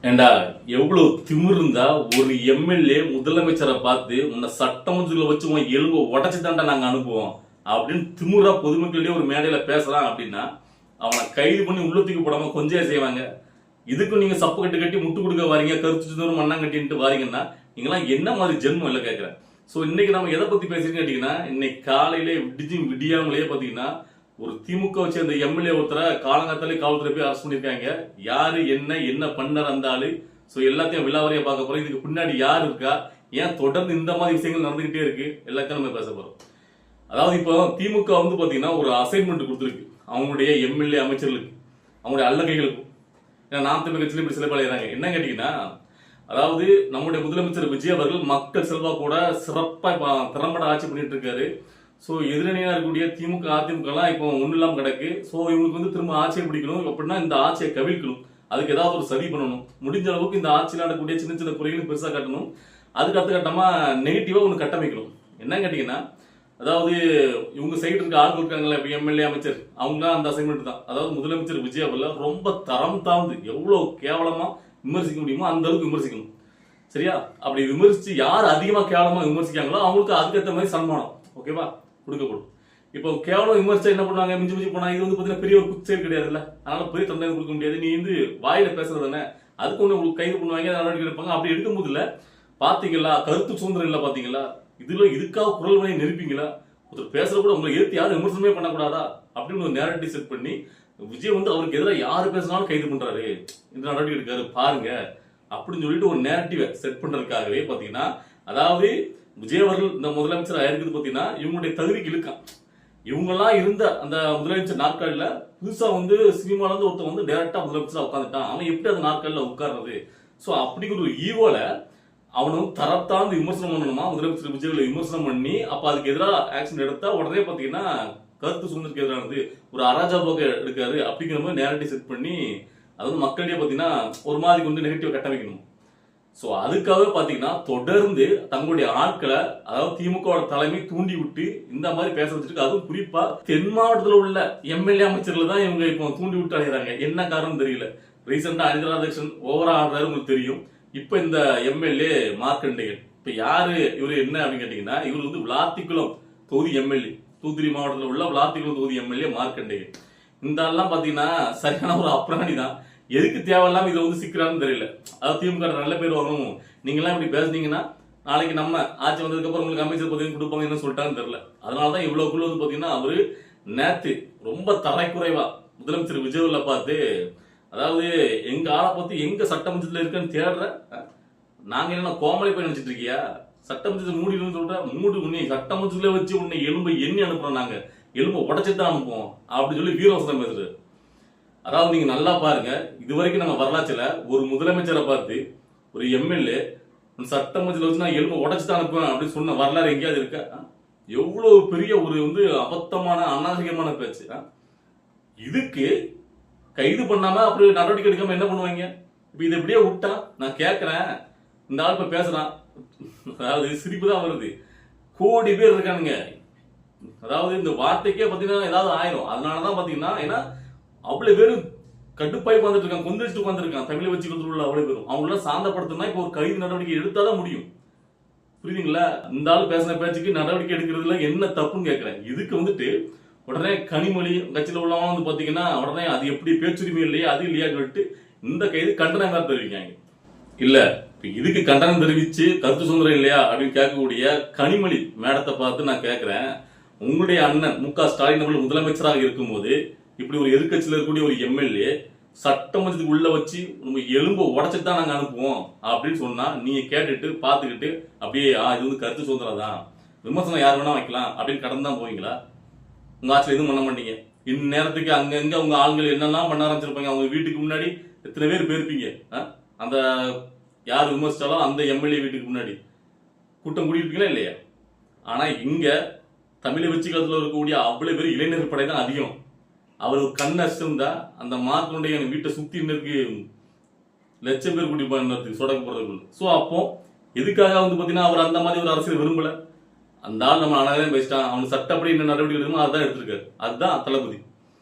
ஏண்டா எவ்வளவு திமிரு இருந்தா ஒரு எம்எல்ஏ முதலமைச்சரை பார்த்து உன்னை சட்டமன்றத்துல வச்சு உன் எலும்பை உடச்சு தாண்டா நாங்க அனுப்புவோம் அப்படின்னு திமுறா பொதுமக்களிடையே ஒரு மேடையில பேசுறான் அப்படின்னா அவனை கைது பண்ணி உள்ளத்துக்கு போடாம கொஞ்சம் செய்வாங்க. இதுக்கும் நீங்க சப்பு கட்டு கட்டி முட்டு கொடுக்க வாரீங்க, கருத்து சுந்தரம் மண்ணா கட்டிட்டு வாரீங்கன்னா நீங்களாம் என்ன மாதிரி ஜென்மம் இல்லை கேட்கிறேன். ஸோ இன்னைக்கு நம்ம எதை பத்தி பேசுறீங்க கேட்டீங்கன்னா, இன்னைக்கு காலையிலே விடியாமலேயே பாத்தீங்கன்னா ஒரு திமுக வச்சு அந்த எம்எல்ஏ ஒருத்தரை காலங்காத்தாலே காவல்துறை போய் அரெஸ்ட் பண்ணிருக்காங்க. யாரு என்ன பண்ணார் அந்த ஆளு, ஸோ எல்லாத்தையும் விலாவரியா பார்க்க போறோம். இதுக்கு பின்னாடி யார் இருக்கா, ஏன் தொடர்ந்து இந்த மாதிரி விஷயங்கள் நடந்துகிட்டே இருக்கு, எல்லாத்தையும் நம்ம பேச போறோம். அதாவது இப்போ திமுக வந்து பாத்தீங்கன்னா ஒரு அசைன்மெண்ட் கொடுத்துருக்கு அவங்களுடைய எம்எல்ஏ அமைச்சர்களுக்கு, அவங்களுடைய அல்லகைகளுக்கும். ஏன்னா நாம் தமிழ் கட்சியில இப்படி சில பழையிறாங்க. என்ன கேட்டீங்கன்னா, அதாவது நம்முடைய முதலமைச்சர் விஜய் அவர்கள் மக்கள் செல்வா கூட சிறப்பா திறம்பட ஆட்சி பண்ணிட்டு இருக்காரு. ஸோ எதிரணியா இருக்கக்கூடிய திமுக அதிமுக எல்லாம் இப்போ ஒன்றும் இல்லாமல் கிடக்கு. ஸோ இவங்களுக்கு வந்து திரும்ப ஆட்சியை பிடிக்கணும் அப்படின்னா இந்த ஆட்சியை கவிழ்க்கணும், அதுக்கு ஏதாவது ஒரு சரி பண்ணணும். முடிஞ்ச அளவுக்கு இந்த ஆட்சியில் நடக்கக்கூடிய சின்ன சின்ன குறைகளும் பெருசாக காட்டணும். அதுக்கு அடுத்த கட்டமா நெகட்டிவா ஒன்று கட்டமைக்கணும். என்ன கேட்டீங்கன்னா, அதாவது இவங்க சைடு இருக்க ஆட்கள் இருக்காங்களா, இப்போ எம்எல்ஏ அமைச்சர், அவங்க அந்த அசைன்மெண்ட் தான். அதாவது முதலமைச்சர் விஜய் அவர்கள் ரொம்ப தரம் தாழ்ந்து எவ்வளவு கேவலமா விமர்சிக்க முடியுமோ அந்த அளவுக்கு விமர்சிக்கணும். சரியா? அப்படி விமர்சிச்சு யார் அதிகமா கேவலமா விமர்சிக்காங்களோ அவங்களுக்கு அதுக்கேற்ற மாதிரி சன்மானம் ஓகேவா கொடுக்கப்படும். இப்போ கேவலம் விமர்சனம் என்ன பண்ணுவாங்க, மிஞ்சி மிஞ்சி போனா இது வந்து பாத்தீங்கன்னா பெரிய ஒரு குச்சல் கிடையாதுல்ல, அதனால பெரிய தண்டனை கொடுக்க முடியாது. நீ வந்து வாயில பேசுறது தானே, அதுக்கு ஒண்ணு உங்களுக்கு கைது பண்ணுவாங்க, நடவடிக்கை எடுப்பாங்க. அப்படி எடுக்கும் போதுல பாத்தீங்களா கருத்து சுதந்திரம் இல்ல, பாத்தீங்களா இதுக்காக குரல் வழி நெருப்பீங்களா, ஒருத்தர் பேசுற கூட உங்களை ஏற்றி யாரும் விமர்சனமே பண்ணக்கூடாதா அப்படின்னு ஒரு நேரடி செட் பண்ணி விஜய் வந்து அவருக்கு எதிராக யாரு பேசினாலும் கைது பண்றாரு, இந்த நடவடிக்கை எடுக்காரு பாருங்க அப்படின்னு சொல்லிட்டு ஒரு நேரட்டிவை செட் பண்றதுக்காகவே பாத்தீங்கன்னா, அதாவது விஜய் அவர்கள் இந்த முதலமைச்சர் ஆயிருக்குது பாத்தீங்கன்னா இவங்களுடைய தகுதிக்கு இழுக்கான். இவங்கெல்லாம் இருந்த அந்த முதலமைச்சர் நாற்காலில புதுசா வந்து சினிமால இருந்து ஒருத்தன் வந்து டைரக்டா முதலமைச்சரா உட்காந்துட்டான், அவன் எப்படி அந்த நாற்காலில உட்கார்றது. சோ அப்படிங்கிற ஒரு ஈவோல அவனும் தரத்தாந்து விமர்சனம் பண்ணணுமா, முதலமைச்சர் விஜய் விமர்சனம் பண்ணி அப்ப அதுக்கு எதிராக ஆக்ஷன் எடுத்தா உடனே பாத்தீங்கன்னா கருத்து சுதந்திரத்துக்கு எதிரானது ஒரு அராஜகமாக எடுக்காரு அப்படிங்கிற மாதிரி நேரடி செட் பண்ணி அது வந்து மக்களிடையே பாத்தீங்கன்னா ஒரு மாதிரி வந்து நெகட்டிவ் கட்டமைக்கணும். சோ அதுக்காக பாத்தீங்கன்னா தொடர்ந்து தங்களுடைய ஆட்களை, அதாவது திமுக தலைமை தூண்டி விட்டு இந்த மாதிரி பேச வச்சிருக்கு. அதுவும் குறிப்பா தென் மாவட்டத்தில் உள்ள எம்எல்ஏ அமைச்சர்கள் தான் இவங்க இப்போ தூண்டி விட்டு அடைகிறாங்க. என்ன காரணம் தெரியல. ரீசெண்டா அனிதா ராதாகிருஷ்ணன் ஓவரா ஆடுறாரு உங்களுக்கு தெரியும். இப்ப இந்த எம்எல்ஏ மார்க்கண்டேயன், இப்ப யாரு இவரு என்ன அப்படின்னு கேட்டீங்கன்னா, இவர் வந்து விளாத்திக்குளம் தொகுதி எம்எல்ஏ, தூத்துக்குடி மாவட்டத்தில் உள்ள விளாத்திக்குளம் தொகுதி எம்எல்ஏ மார்க்கண்டேயன். இந்த ஆள்லாம் பாத்தீங்கன்னா சரியான ஒரு அப்ராணி தான். எதுக்கு தேவையில்லாம இதுல வந்து சிக்கிறான்னு தெரியல. அதாவது திமுக நல்ல பேர் வரணும், நீங்க எல்லாம் இப்படி பேசுனீங்கன்னா நாளைக்கு நம்ம ஆட்சி வந்ததுக்கு அப்புறம் உங்களுக்கு அமைச்சர் பதவி கொடுப்பாங்கன்னு சொல்லிட்டான்னு தெரியல. அதனாலதான் இவ்வளவுக்குள்ள வந்து பாத்தீங்கன்னா அவரு நேத்து ரொம்ப தரைக்குறைவா முதலமைச்சர் விஜய்ல பார்த்து, அதாவது எங்க ஆளை பத்தி எங்க சட்டமன்றத்தில் இருக்குன்னு தேடுற, நாங்க என்ன கோமலை போய் நினைச்சிட்டு இருக்கியா, சட்டமன்றத்தை மூடிடுன்னு சொல்ற, மூடு உன்னை சட்டமன்றத்துல வச்சு உன்னை எலும்பை எண்ணி அனுப்புறோம், நாங்க எலும்பை உடச்சுதான் அனுப்புவோம் அப்படின்னு சொல்லி வீரவசனம் பேசுறது. அதாவது நீங்க நல்லா பாருங்க, இதுவரைக்கும் நம்ம வரலாற்றுல ஒரு முதலமைச்சரை பார்த்து ஒரு எம்எல்ஏ சட்டமன்றத்தில் வச்சு நான் எலும்பை உடச்சுதான் அனுப்புவேன் அப்படின்னு சொன்ன வரலாறு எங்கேயாவது இருக்கா? எவ்வளவு பெரிய ஒரு வந்து அபத்தமான அநாகரிகமான பேச்சு. இதுக்கு கைது பண்ணாம அப்புறம் நடவடிக்கை எடுக்காம என்ன பண்ணுவாங்க? இப்ப இதை எப்படியே விட்டா நான் கேட்கிறேன், இந்த ஆள் இப்ப பேசுறான், அதாவது சிரிப்பு தான் வருது. கோடி பேர் இருக்கானுங்க, அதாவது இந்த வார்த்தைக்கே பாத்தீங்கன்னா ஏதாவது ஆயிரும். அதனாலதான் பாத்தீங்கன்னா ஏன்னா அவ்வளவு பேரும் கடுப்பாய் வந்துட்டு இருக்காங்க, கொந்தளிச்சுட்டு உட்காந்துருக்கான் தமிழை வச்சு உள்ள அவ்வளவு பேரும். அவங்கள சாந்தப்படுத்தினா இப்ப ஒரு கைது நடவடிக்கை எடுத்தாதான் முடியும். புரியுதுங்களா? இந்த ஆள் பேசின பேச்சுக்கு நடவடிக்கை எடுக்கிறதுல என்ன தப்புன்னு கேட்கிறேன். இதுக்கு வந்துட்டு உடனே கனிமொழி கட்சியில உள்ளவங்க வந்து பாத்தீங்கன்னா உடனே அது எப்படி பேச்சுரிமை இல்லையா அது இல்லையா சொல்லிட்டு இந்த கைது கண்டனம் வேற தெரிவிக்காங்க. இல்ல இதுக்கு கண்டனம் தெரிவிச்சு கருத்து சுதந்திரம் இல்லையா அப்படின்னு கேட்கக்கூடிய கனிமொழி மேடத்தை பார்த்து நான் கேட்கிறேன், உங்களுடைய அண்ணன் மு.க. ஸ்டாலின் அவர்கள் முதலமைச்சராக இருக்கும்போது இப்படி ஒரு எதிர்கட்சியில் இருக்கக்கூடிய ஒரு எம்எல்ஏ சட்டமன்றத்துக்கு உள்ள வச்சு நம்ம எலும்பு உடச்சிட்டு தான் நாங்க அனுப்புவோம் அப்படின்னு சொன்னா நீங்க கேட்டுட்டு பாத்துக்கிட்டு அப்படியே இது வந்து கருத்து சுதந்திரம் தான், விமர்சனம் யார் வேணா வைக்கலாம் அப்படின்னு கடந்து தான் போவீங்களா? உங்க ஆட்சியில் எதுவும் பண்ண மாட்டீங்க. இந்நேரத்துக்கு அங்கங்க உங்க ஆளுங்கள் என்னெல்லாம் பண்ண ஆரம்பிச்சிருப்பாங்க. அவங்க வீட்டுக்கு முன்னாடி எத்தனை பேர் போயிருப்பீங்க? அந்த யார் விமர்சிச்சாலும் அந்த எம்எல்ஏ வீட்டுக்கு முன்னாடி கூட்டம் கூடியிருப்பீங்களா இல்லையா? ஆனா இங்க தமிழை வச்சு காலத்துல இருக்கக்கூடிய அவ்வளவு பேர் இளைஞர் படை தான் அதிகம். அவர் ஒரு கண் அசிருந்தா அந்த மார்க்கனுடைய வீட்டை சுத்தி இருக்கு லட்சம் பேர் கூட்டி போறதுக்கு சொடக்கு போறதுக்குள்ள. சோ அப்போ எதுக்காக வந்து பாத்தீங்கன்னா அவர் அந்த மாதிரி ஒரு அரசியல் விரும்பல. அந்த ஆள் நம்ம அழகாக பேசிட்டான், அவனுக்கு சட்டப்படி என்ன நடவடிக்கை எடுக்கணுமோ அதுதான் எடுத்திருக்காரு, அதுதான் தளபதி.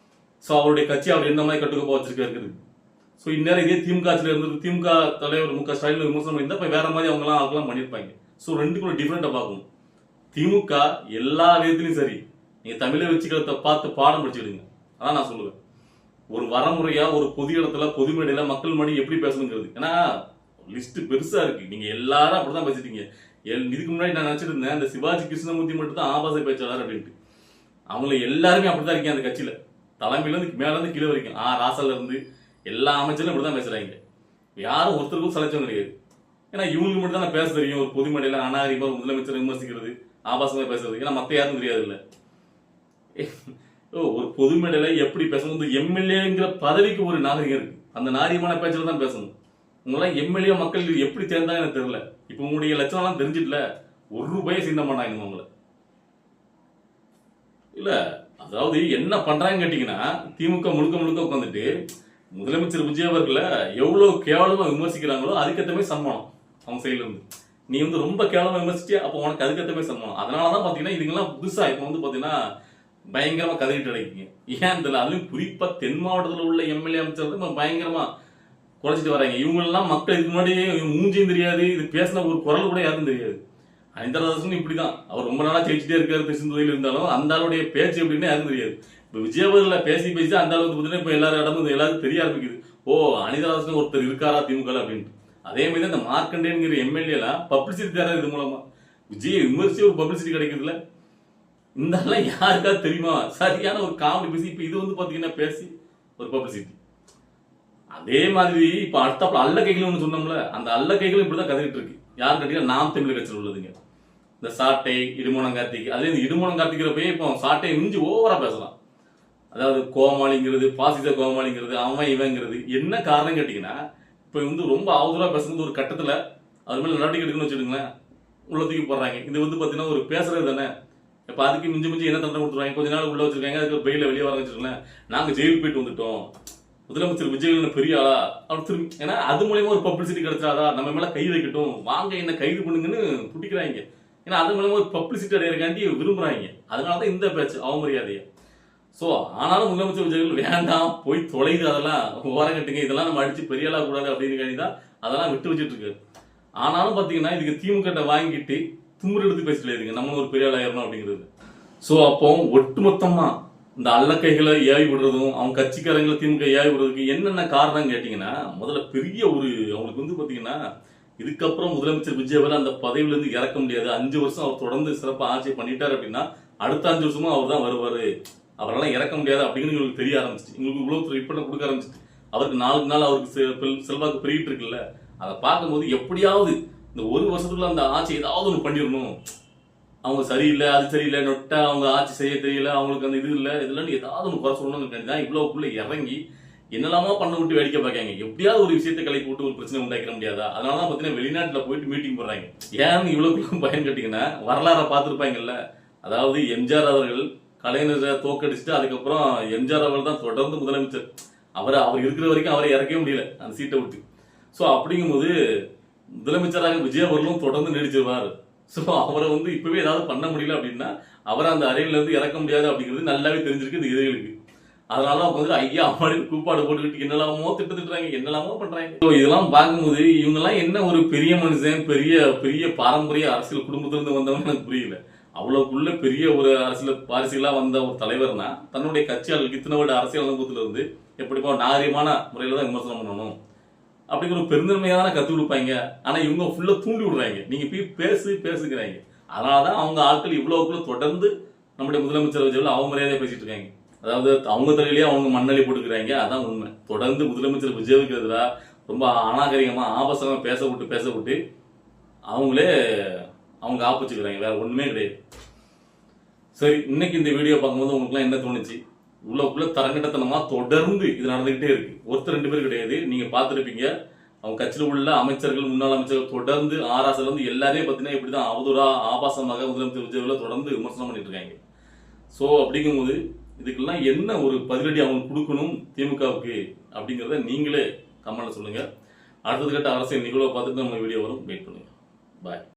சோ அவருடைய கட்சி அவர் எந்த மாதிரி கட்டுக்கோப்பா வச்சிருக்காரு. ஸோ இந்நேரம் இதே திமுக ஆட்சியில் இருந்தது, திமுக தலைவர் மு க ஸ்டாலின் விமர்சனம் இருந்தால் இப்போ வேற மாதிரி அவங்களாம் பண்ணியிருப்பாங்க. ஸோ ரெண்டுக்குள்ள டிஃப்ரெண்டா பார்க்கணும். திமுக எல்லா விதத்திலையும் சரி, நீங்க தமிழை வச்சுக்கிறத பார்த்து பாடம் படிச்சுடுங்க. அதான் நான் சொல்லுவேன். ஒரு வரமுறையா ஒரு பொது இடத்துல பொது மேடையில மக்கள் மணி எப்படி பேசணுங்கிறது. ஏன்னா லிஸ்ட் பெருசா இருக்கு. நீங்க எல்லாரும் அப்படிதான் பேசிட்டீங்க. இதுக்கு முன்னாடி நான் நினைச்சிட்டு இருந்தேன் இந்த சிவாஜி கிருஷ்ணமூர்த்தி மட்டும் தான் ஆபாச பேச்சாளர் அப்படின்ட்டு. அவங்கள எல்லாருமே அப்படிதான் இருக்கீங்க அந்த கட்சியில. தலைமையில இருந்து மேல இருந்து கீழே வரைக்கும் ராசல்ல இருந்து எல்லா அமைச்சரும் இப்படிதான் பேசுறாங்க. யாரும் ஒருத்தருக்கும் சலைச்சவங்க கிடையாது. ஏன்னா இவங்களுக்கு மட்டும் தான் பேச தெரியும். ஒரு பொது மேடையில அநாகரிகமா முதலமைச்சர் விமர்சிக்கிறது, ஆபாசமா பேசுறது. ஏன்னா மத்த யாரும் தெரியாது இல்ல. ஒரு பொது மேடையில எப்படி பேசணும், எம்எல்ஏங்கிற பதவிக்கு ஒரு நாகரிகம் இருக்கு. அந்த நாகரிகமான பேச்சில தான் பேசணும். உங்களாம் எம்எல்ஏ மக்கள் எப்படி தேர்ந்தா எனக்கு தெரியல. இப்ப உங்களுடைய லட்சணம் எல்லாம் தெரிஞ்சிடல. ₹1 சிந்த மாட்டாங்க உங்களை. இல்ல அதாவது என்ன பண்றாங்க கேட்டீங்கன்னா, திமுக முழுக்க முழுக்க உட்காந்துட்டு முதலமைச்சர் விஜய் அவர்களை எவ்வளவு கேவலமா விமர்சிக்கிறாங்களோ அதுக்கேற்ற மாதிரி சன்மானம் அவங்க சைட்ல இருந்து. நீ ரொம்ப கேவலமா விமர்சிச்சியா, அப்போ உனக்கு அதுக்கேற்ற மாதிரி சன்மானம். அதனாலதான் பாத்தீங்கன்னா இதுங்கெல்லாம் புதுசா இப்ப பாத்தீங்கன்னா பயங்கரமா கதறிட்டு அடைக்கீங்க. ஏன் தெரியல. அதுலயும் குறிப்பா தென் மாவட்டத்தில் உள்ள எம்எல்ஏ அமைச்சர் பயங்கரமா குறைச்சிட்டு வராங்க. இவங்க எல்லாம் மக்கள் இதுக்கு முன்னாடி மூஞ்சியும் தெரியாது, இது பேசின ஒரு குரல் கூட யாருக்கும் தெரியாது. ஐந்தராதாசன் இப்படிதான். அவர் ரொம்ப நாளா ஜெயிச்சுட்டே இருக்காரு திருச்செந்தூரில் இருந்தாலும் அந்த ஆளுடைய பேச்சு எப்படின்னு யாருக்கும் தெரியாது. இப்ப விஜயவர்ல பேசி அந்த அளவுக்கு பார்த்தீங்கன்னா இப்ப எல்லாரும் இடமும் எல்லாருக்கும் தெரிய ஆரம்பிக்குது. ஓ, அனிதராசன் ஒருத்தர் இருக்காரா திமுக அப்படின்ட்டு. அதே மாதிரி இந்த மார்க்கண்டேங்கிற எம்எல்ஏ எல்லாம் பப்ளிசிட்டி தராது. இது மூலமா விஜய் விமர்சி ஒரு பப்ளிசிட்டி கிடைக்குதுல. இந்த யாருக்காவது தெரியுமா? சரியான ஒரு காமெடி பேசி இப்ப இது பாத்தீங்கன்னா பேசி ஒரு பப்ளிசிட்டி. அதே மாதிரி இப்ப அடுத்தாப்புல அல்ல கைகள் ஒண்ணு சொன்னோம்ல, அந்த அல்ல கைகளும் இப்படிதான் கதறிட்டு இருக்கு. யாரு கேட்டீங்கன்னா நாம் தமிழர் கட்சியில் உள்ளதுங்க. இந்த சாட்டை இடுமோனம் கார்த்திக், அதே இந்த இடுமோனம் கார்த்திக்கிறப்பே இப்போ சாட்டை மிஞ்சி ஓவரா பேசலாம். அதாவது கோமாளிங்கிறது, பாசிச கோமாளிங்கிறது, அவன் இவங்கிறது. என்ன காரணம் கேட்டீங்கன்னா, இப்ப ரொம்ப அவதூறா பேசுறது ஒரு கட்டத்துல அது மேல நடவடிக்கை எடுக்கணும்னு வச்சுடுங்களேன், உள்ள தூக்கி போடுறாங்க. இது பாத்தீங்கன்னா ஒரு பேசுறது தானே. இப்ப அதுக்கு மிஞ்சி என்ன தண்டனை கொடுத்துருவாங்க, கொஞ்ச நாள் உள்ள வச்சிருக்காங்க, அதுக்கு பெயில வெளியே வர வச்சிருக்கேன். நாங்க ஜெயிலுக்கு போயிட்டு வந்துட்டோம், முதலமைச்சர் விஜய் பெரிய ஆளா அப்படி திரும்பி. ஏன்னா அது மூலயமா ஒரு பப்ளிசிட்டி கிடைச்சாதா, நம்ம மேல கை வைக்கட்டும், வாங்க என்ன கைது பண்ணுங்கன்னு பிடிக்கிறாங்க. ஏன்னா அது மூலமா ஒரு பப்ளிசிட்டி அடையிறக்காண்டி விரும்புறாங்க. அதனாலதான் இந்த பேச்சு அவமரியாதைய. சோ ஆனாலும் முதலமைச்சர் விஜய் வேண்டாம், போய் தொலைது, அதெல்லாம் ஓரம் கட்டுங்க, இதெல்லாம் நம்ம அடிச்சு பெரிய ஆளா கூடாது அப்படின்னு தான் அதெல்லாம் விட்டு வச்சுட்டு இருக்காரு. ஆனாலும் பாத்தீங்கன்னா இதுக்கு திமுக வாங்கிட்டு தும்முறு எடுத்து பேசலையாதுங்க, நம்ம ஒரு பெரிய ஆளாயிரணும் அப்படிங்கிறது. சோ அப்போ ஒட்டுமொத்தமா இந்த அல்லக்கைகளை ஏவி விடுறதும் அவங்க கட்சிக்காரங்களை திமுக ஏவி விடுறதுக்கு என்னென்ன காரணம் கேட்டீங்கன்னா, முதல்ல பெரிய ஒரு அவங்களுக்கு பாத்தீங்கன்னா இதுக்கப்புறம் முதலமைச்சர் விஜய் அந்த பதவியில இருந்து இறக்க முடியாது. 5 வருஷம் அவர் தொடர்ந்து சிறப்பா ஆட்சி பண்ணிட்டாரு அப்படின்னா அடுத்த 5 வருஷமும் அவர் தான் வருவாரு, அவரெல்லாம் இறக்க முடியாது அப்படின்னு உங்களுக்கு தெரிய ஆரம்பிச்சிட்டு, உங்களுக்கு இவ்வளவு ரிப்போர்ட் கொடுக்க ஆரம்பிச்சிட்டு, அவருக்கு நாளுக்கு நாள் அவருக்கு செல்வாக்கு பெருகிட்டு இருக்குல்ல. அதை பார்க்கும்போது எப்படியாவது இந்த 1 வருஷத்துக்குள்ள அந்த ஆட்சி ஏதாவது ஒன்று பண்ணிடணும். அவங்க சரியில்லை, அது சரியில்லை, நொட்டா அவங்க ஆட்சி செய்ய தெரியல, அவங்களுக்கு அந்த இது இல்லை, இதுல ஏதாவது ஒன்று குறை சொல்லணும்னு தான் இவ்வளவுக்குள்ள இறங்கி என்னெல்லாமோ பண்ண விட்டு வேடிக்கை பார்க்காங்க. எப்படியாவது ஒரு விஷயத்தை கலைக்கு விட்டு ஒரு பிரச்சனை உண்டாக்கிட முடியாதா? அதனாலதான் பாத்தீங்கன்னா வெளிநாட்டுல போயிட்டு மீட்டிங் போடுறாங்க. ஏன் இவ்வளவுக்குள்ள பயன் கேட்டீங்கன்னா, வரலாறை பார்த்துருப்பாங்கல்ல. அதாவது எம்ஜிஆர் அவர்கள் கலைஞரை தோக்கடிச்சுட்டு அதுக்கப்புறம் எம்ஜிஆர் அவர்கள் தான் தொடர்ந்து முதலமைச்சர். அவர் இருக்கிற வரைக்கும் அவரை இறக்கவே முடியல அந்த சீட்டை விட்டு. சோ அப்படிங்கும்போது முதலமைச்சராக விஜய் அவர்களும் தொடர்ந்து நீடிச்சிருவார். சோ அவரை இப்பவே ஏதாவது பண்ண முடியல அப்படின்னா அவரை அந்த அறையில இருந்து இறக்க முடியாது அப்படிங்கிறது நல்லாவே தெரிஞ்சிருக்கு இந்த எதிரிகளுக்கு. அதனால அவங்க ஐயா அம்மாடி கூப்பாடு போட்டுக்கிட்டு என்னெல்லாமோ திட்டுறாங்க, என்னெல்லாமோ பண்றாங்க. இதெல்லாம் பார்க்கும்போது இவங்க எல்லாம் என்ன ஒரு பெரிய மனுஷன், பெரிய பெரிய பாரம்பரிய அரசியல் குடும்பத்திலிருந்து வந்தவங்க எனக்கு புரியல. அவ்வளவுக்குள்ள பெரிய ஒரு அரசியலா வந்த ஒரு தலைவர்னா தன்னுடைய கட்சியாளர்களுக்கு இத்தனை வருட அரசியல் அனுபவத்துல இருந்து எப்படிப்பா நாகரிகமான முறையில தான் விமர்சனம் பண்ணணும் அப்படிங்கிற ஒரு பெருந்தன்மையான கத்து கொடுப்பாங்க. ஆனா இவங்க ஃபுல்லா தூண்டி விடுறாங்க, நீங்க போய் பேசுகிறாங்க. அதனாலதான் அவங்க ஆட்கள் இவ்வளவுக்குள்ள தொடர்ந்து நம்முடைய முதலமைச்சர் விஜய் அவமரியாதையா பேசிட்டு இருக்காங்க. அதாவது அவங்க தலையிலேயே அவங்க மண்ணலி போட்டுக்கிறாங்க. அதான் உண்மை. தொடர்ந்து முதலமைச்சர் விஜய்க்கு எதிராக ரொம்ப அநாகரிகமா ஆபாசமா பேச விட்டு அவங்களே அவங்க ஆப்பிச்சுக்கிறாங்க, வேற ஒண்ணுமே கிடையாது. சரி, இன்னைக்கு இந்த வீடியோ பார்க்கும்போது உங்களுக்கு எல்லாம் என்ன தோணுச்சு? இவ்வளவுக்குள்ள தரங்கட்டத்தனமா தொடர்ந்து இது நடந்துகிட்டே இருக்கு. ஒருத்தர் 2 பேர் கிடையாது, நீங்க பார்த்துருப்பீங்க. அவங்க கட்சியில் உள்ள அமைச்சர்கள், முன்னாள் அமைச்சர்கள் தொடர்ந்து ஆராசில எல்லாரையும் பார்த்தீங்கன்னா இப்படிதான் அவதூறா ஆபாசமாக முதலமைச்சர் விஜய்ல தொடர்ந்து விமர்சனம் பண்ணிட்டு இருக்காங்க. சோ அப்படிங்கும்போது இதுக்கெல்லாம் என்ன ஒரு பதிலடி அவங்க கொடுக்கணும் திமுகவுக்கு அப்படிங்கிறத நீங்களே கமெண்ட்ல சொல்லுங்க. அடுத்தது கட்ட அரசியல் நிகழ்வை பார்த்துட்டு நம்ம வீடியோ வரும். வெயிட் பண்ணுங்க. பாய்.